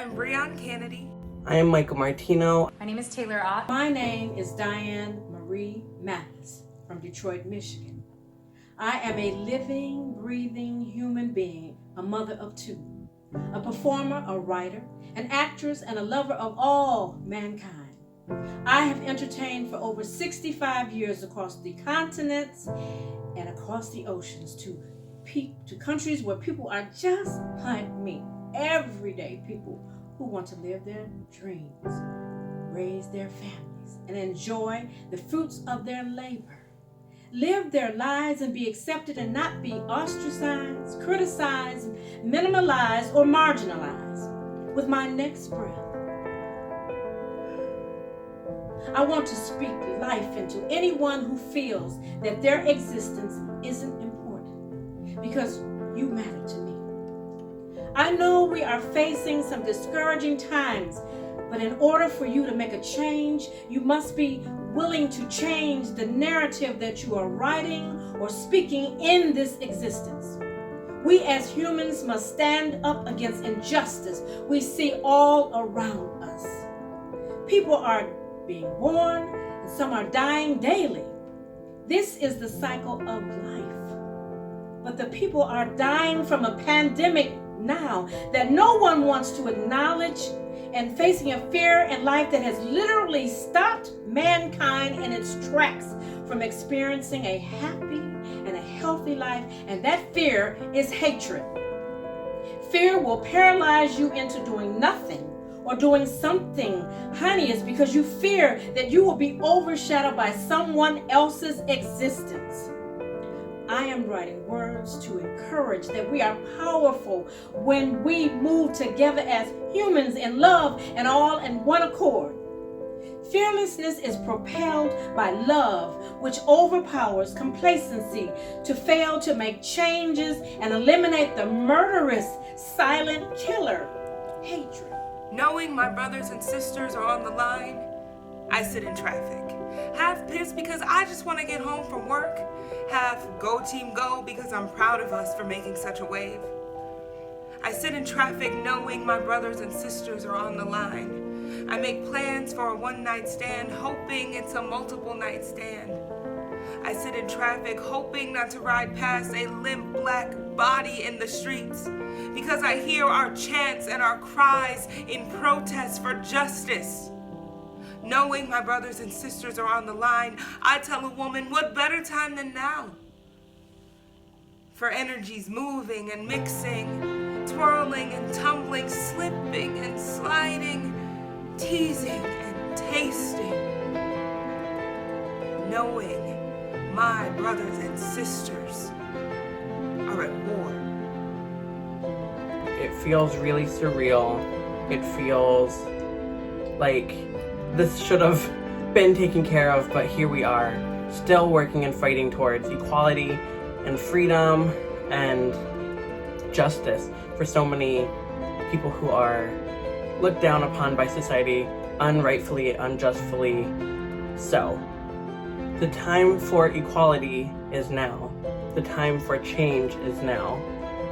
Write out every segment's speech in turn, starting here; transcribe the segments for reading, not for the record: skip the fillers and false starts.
I'm Breon Kennedy. I am Michael Martino. My name is Taylor Ott. My name is Diane Marie Mathis from Detroit, Michigan. I am a living, breathing human being, a mother of two, a performer, a writer, an actress, and a lover of all mankind. I have entertained for over 65 years across the continents and across the oceans to countries where people are just like me, everyday people who want to live their dreams, raise their families, and enjoy the fruits of their labor. Live their lives and be accepted and not be ostracized, criticized, minimalized, or marginalized. With my next breath, I want to speak life into anyone who feels that their existence isn't important, because you matter to me. I know we are facing some discouraging times, but in order for you to make a change, you must be willing to change the narrative that you are writing or speaking in this existence. We as humans must stand up against injustice we see all around us. People are being born and some are dying daily. This is the cycle of life. But the people are dying from a pandemic now that no one wants to acknowledge, and facing a fear in life that has literally stopped mankind in its tracks from experiencing a happy and a healthy life, and that fear is hatred. Fear will paralyze you into doing nothing or doing something heinous because you fear that you will be overshadowed by someone else's existence. I am writing words to encourage that we are powerful when we move together as humans in love and all in one accord. Fearlessness is propelled by love, which overpowers complacency to fail to make changes and eliminate the murderous silent killer, hatred. Knowing my brothers and sisters are on the line, I sit in traffic. Half pissed because I just want to get home from work. Half go team go because I'm proud of us for making such a wave. I sit in traffic knowing my brothers and sisters are on the line. I make plans for a one-night stand, hoping it's a multiple night stand. I sit in traffic hoping not to ride past a limp black body in the streets, because I hear our chants and our cries in protest for justice. Knowing my brothers and sisters are on the line, I tell a woman, what better time than now? For energies moving and mixing, twirling and tumbling, slipping and sliding, teasing and tasting. Knowing my brothers and sisters are at war. It feels really surreal. It feels like this should have been taken care of, but here we are, still working and fighting towards equality and freedom and justice for so many people who are looked down upon by society, unrightfully, unjustly so. The time for equality is now. The time for change is now.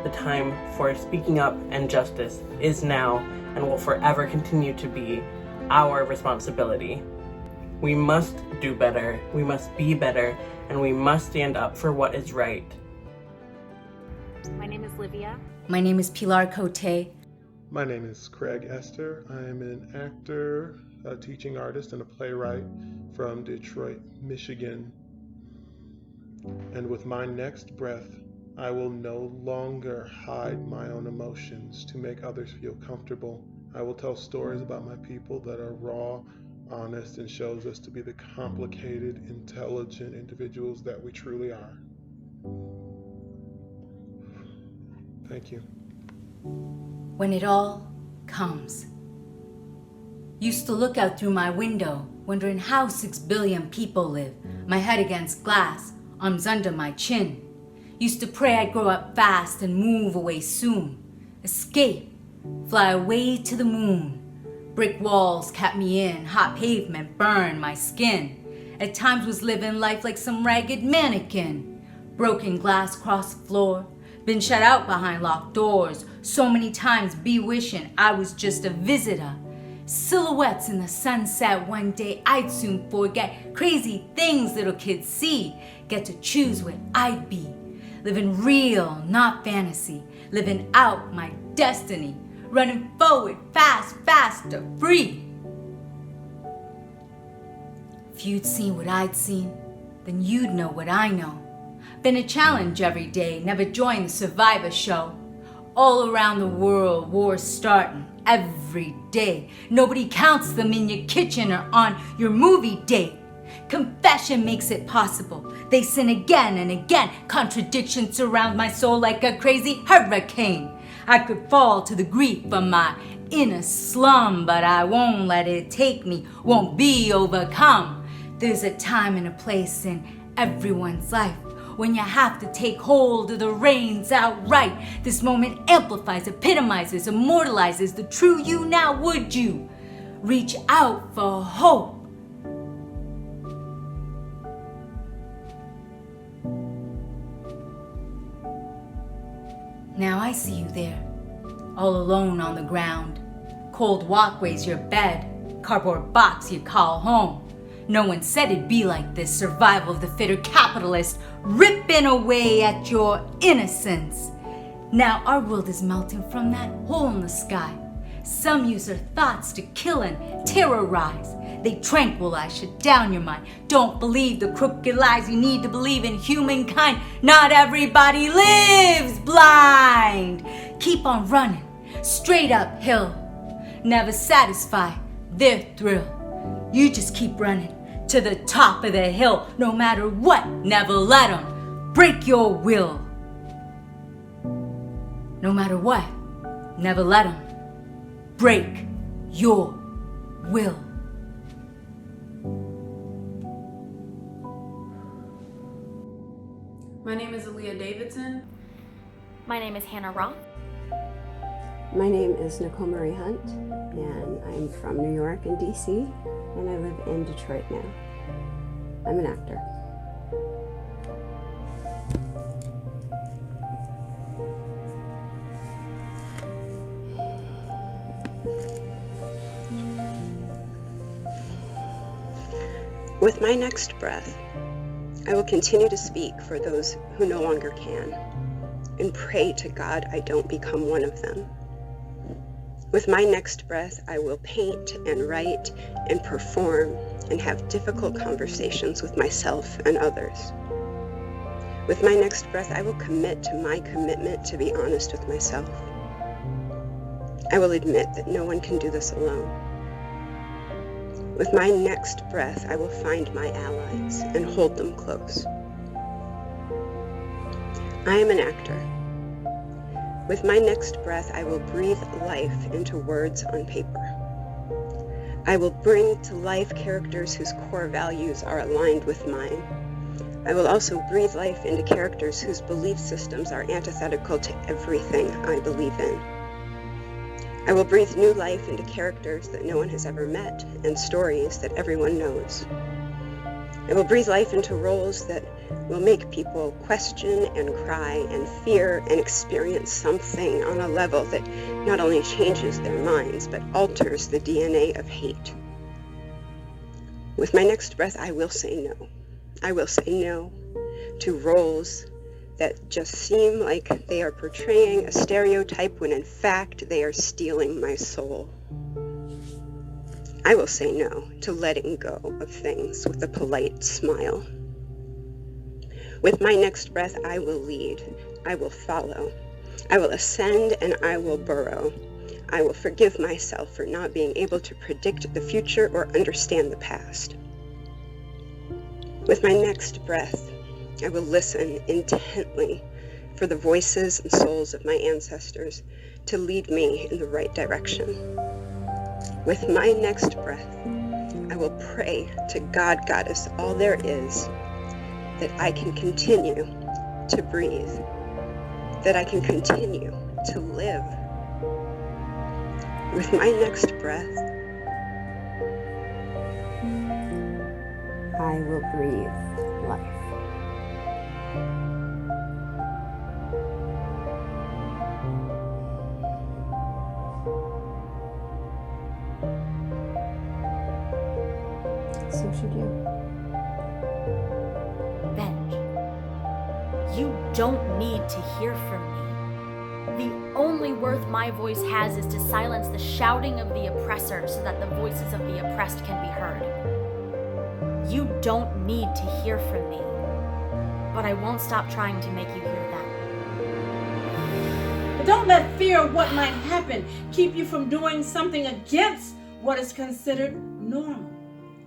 The time for speaking up and justice is now and will forever continue to be our responsibility. We must do better, we must be better, and we must stand up for what is right. My name is Livia. My name is Pilar Cote. My name is Craig Esther. I am an actor, a teaching artist, and a playwright from Detroit, Michigan. And with my next breath, I will no longer hide my own emotions to make others feel comfortable. I will tell stories about my people that are raw, honest, and shows us to be the complicated, intelligent individuals that we truly are. Thank you. When it all comes. Used to look out through my window, wondering how 6 billion people live. My head against glass, arms under my chin. Used to pray I'd grow up fast and move away soon. Escape. Fly away to the moon. Brick walls kept me in, hot pavement burned my skin. At times was living life like some ragged mannequin. Broken glass across the floor, Been shut out behind locked doors, so many times be wishing I was just a visitor. Silhouettes in the sunset, one day I'd soon forget. Crazy things little kids see, get to choose what I'd be. Living real, not fantasy, living out my destiny. Running forward, fast, faster, free. If you'd seen what I'd seen, then you'd know what I know. Been a challenge every day, never joined the Survivor show. All around the world, wars starting every day. Nobody counts them in your kitchen or on your movie date. Confession makes it possible. They sin again and again. Contradictions surround my soul like a crazy hurricane. I could fall to the grief of my inner slum, but I won't let it take me, won't be overcome. There's a time and a place in everyone's life when you have to take hold of the reins outright. This moment amplifies, epitomizes, immortalizes the true you. Now would you reach out for hope? Now I see you there, all alone on the ground. Cold walkways, your bed, cardboard box you call home. No one said it'd be like this. Survival of the fitter, capitalist ripping away at your innocence. Now our world is melting from that hole in the sky. Some use their thoughts to kill and terrorize. They tranquilize, shut down your mind. Don't believe the crooked lies. You need to believe in humankind. Not everybody lives blind. Keep on running, straight uphill. Never satisfy their thrill. You just keep running to the top of the hill. No matter what, never let them break your will. No matter what, never let them break your will. My name is Aaliyah Davidson. My name is Hannah Roth. My name is Nicole Marie Hunt, and I'm from New York and DC, and I live in Detroit now. I'm an actor. With my next breath, I will continue to speak for those who no longer can, and pray to God I don't become one of them. With my next breath, I will paint and write and perform and have difficult conversations with myself and others. With my next breath, I will commit to my commitment to be honest with myself. I will admit that no one can do this alone. With my next breath, I will find my allies and hold them close. I am an actor. With my next breath, I will breathe life into words on paper. I will bring to life characters whose core values are aligned with mine. I will also breathe life into characters whose belief systems are antithetical to everything I believe in. I will breathe new life into characters that no one has ever met and stories that everyone knows. I will breathe life into roles that will make people question and cry and fear and experience something on a level that not only changes their minds, but alters the DNA of hate. With my next breath, I will say no. I will say no to roles that just seem like they are portraying a stereotype when in fact they are stealing my soul. I will say no to letting go of things with a polite smile. With my next breath, I will lead. I will follow. I will ascend and I will burrow. I will forgive myself for not being able to predict the future or understand the past. With my next breath, I will listen intently for the voices and souls of my ancestors to lead me in the right direction. With my next breath, I will pray to God, Goddess, all there is, that I can continue to breathe, that I can continue to live. With my next breath, I will breathe life. so should you. Benj, you don't need to hear from me. The only worth my voice has is to silence the shouting of the oppressor so that the voices of the oppressed can be heard. You don't need to hear from me, but I won't stop trying to make you hear that. But don't let fear of what might happen keep you from doing something against what is considered normal.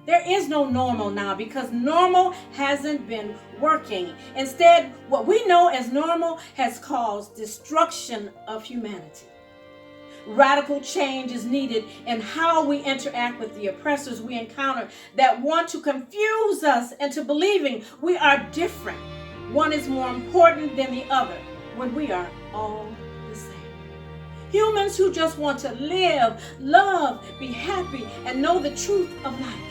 There is no normal now because normal hasn't been working. Instead, what we know as normal has caused destruction of humanity. Radical change is needed in how we interact with the oppressors we encounter that want to confuse us into believing we are different. One is more important than the other when we are all the same. Humans who just want to live, love, be happy, and know the truth of life.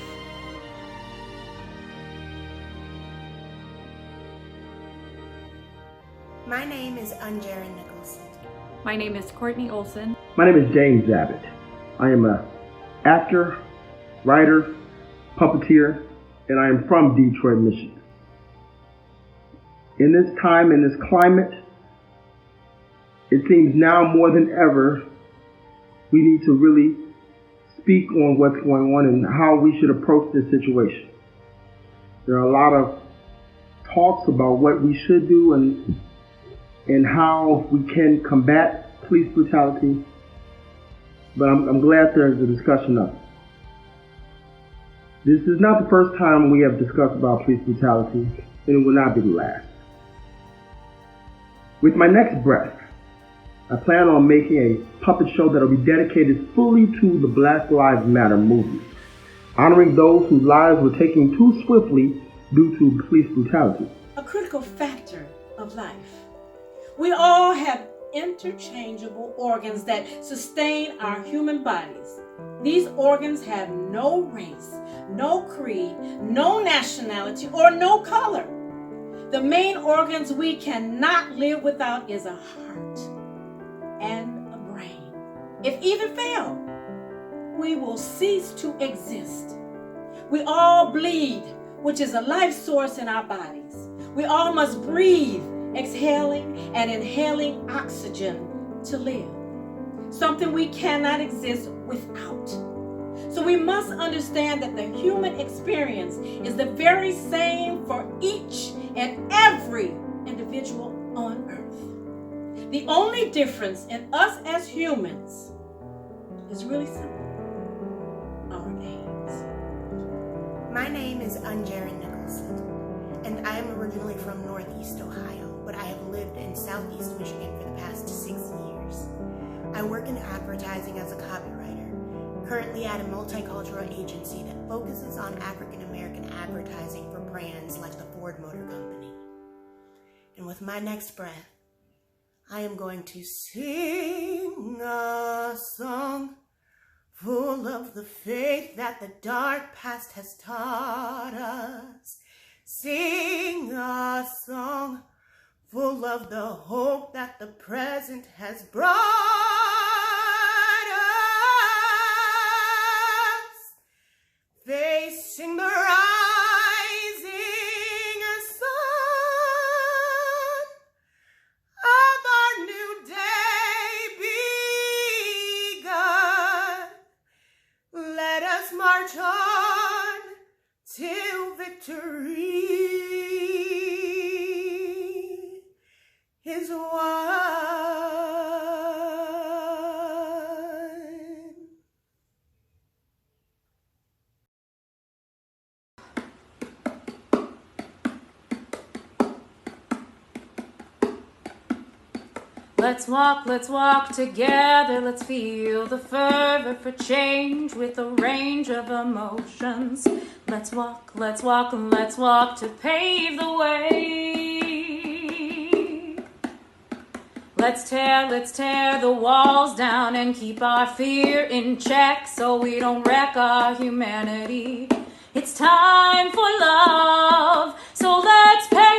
My name is Unjaren Nicholson. My name is Courtney Olson. My name is James Abbott. I am an actor, writer, puppeteer, and I am from Detroit, Michigan. In this time, in this climate, it seems now more than ever, we need to really speak on what's going on and how we should approach this situation. There are a lot of talks about what we should do and how we can combat police brutality, but I'm glad there's a discussion of it. This is not the first time we have discussed about police brutality, and it will not be the last. With my next breath, I plan on making a puppet show that will be dedicated fully to the Black Lives Matter movement, honoring those whose lives were taken too swiftly due to police brutality. A critical factor of life. We all have interchangeable organs that sustain our human bodies. These organs have no race, no creed, no nationality, or no color. The main organs we cannot live without is a heart and a brain. If either fail, we will cease to exist. We all bleed, which is a life source in our bodies. We all must breathe, exhaling and inhaling oxygen to live, something we cannot exist without. So we must understand that the human experience is the very same for each and every individual on earth. The only difference in us as humans is really simple: our aims. My name is Unjaren Nicholson, and I am originally from Northeast Ohio, but I have lived in Southeast Michigan for the past 6 years. I work in advertising as a copywriter, currently at a multicultural agency that focuses on African American advertising for brands like the Ford Motor Company. And with my next breath, I am going to sing a song full of the faith that the dark past has taught us. Sing a song full of the hope that the present has brought us. Facing the rising sun of our new day begun. Let us march on till victory is won. Let's walk together. Let's feel the fervor for change with a range of emotions. Let's walk to pave the way. Let's tear the walls down and keep our fear in check so we don't wreck our humanity. It's time for love, so let's pay